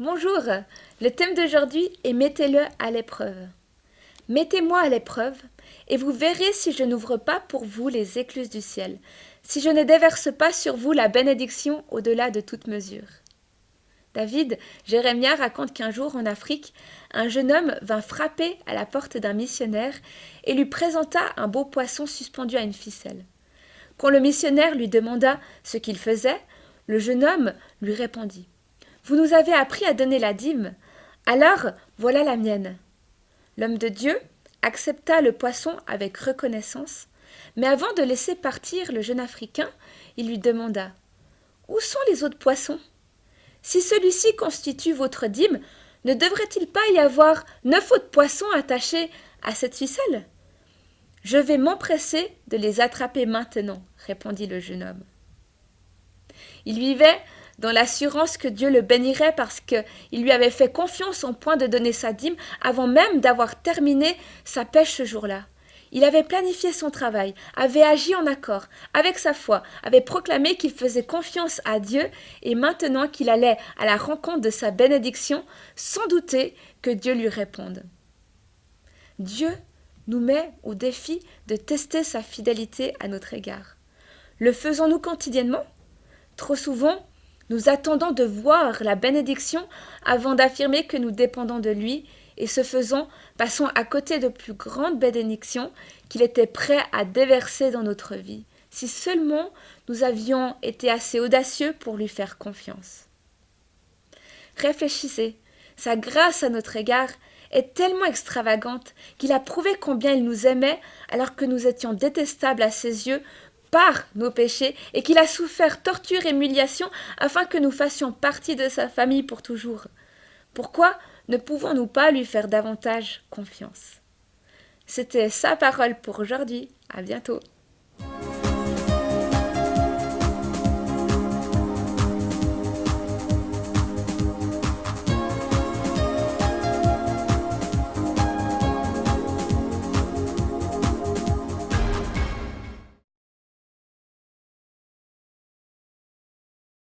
Bonjour, le thème d'aujourd'hui est mettez-le à l'épreuve. Mettez-moi à l'épreuve, et vous verrez si je n'ouvre pas pour vous les écluses du ciel, si je ne déverse pas sur vous la bénédiction au-delà de toute mesure. David, Jérémia raconte qu'un jour en Afrique, un jeune homme vint frapper à la porte d'un missionnaire et lui présenta un beau poisson suspendu à une ficelle. Quand le missionnaire lui demanda ce qu'il faisait, le jeune homme lui répondit: Vous nous avez appris à donner la dîme, alors voilà la mienne. L'homme de Dieu accepta le poisson avec reconnaissance, mais avant de laisser partir le jeune Africain, il lui demanda: Où sont les autres poissons? Si celui-ci constitue votre dîme, ne devrait-il pas y avoir 9 autres poissons attachés à cette ficelle? Je vais m'empresser de les attraper maintenant, répondit le jeune homme. Il vivait dans l'assurance que Dieu le bénirait parce qu'il lui avait fait confiance au point de donner sa dîme avant même d'avoir terminé sa pêche ce jour-là. Il avait planifié son travail, avait agi en accord avec sa foi, avait proclamé qu'il faisait confiance à Dieu et maintenant qu'il allait à la rencontre de sa bénédiction, sans douter que Dieu lui réponde. Dieu nous met au défi de tester sa fidélité à notre égard. Le faisons-nous quotidiennement? Trop souvent, nous attendons de voir la bénédiction avant d'affirmer que nous dépendons de lui, et ce faisant, passons à côté de plus grandes bénédictions qu'il était prêt à déverser dans notre vie, si seulement nous avions été assez audacieux pour lui faire confiance. Réfléchissez, sa grâce à notre égard est tellement extravagante qu'il a prouvé combien il nous aimait alors que nous étions détestables à ses yeux par nos péchés et qu'il a souffert torture et humiliation afin que nous fassions partie de sa famille pour toujours. Pourquoi ne pouvons-nous pas lui faire davantage confiance? C'était sa parole pour aujourd'hui. À bientôt.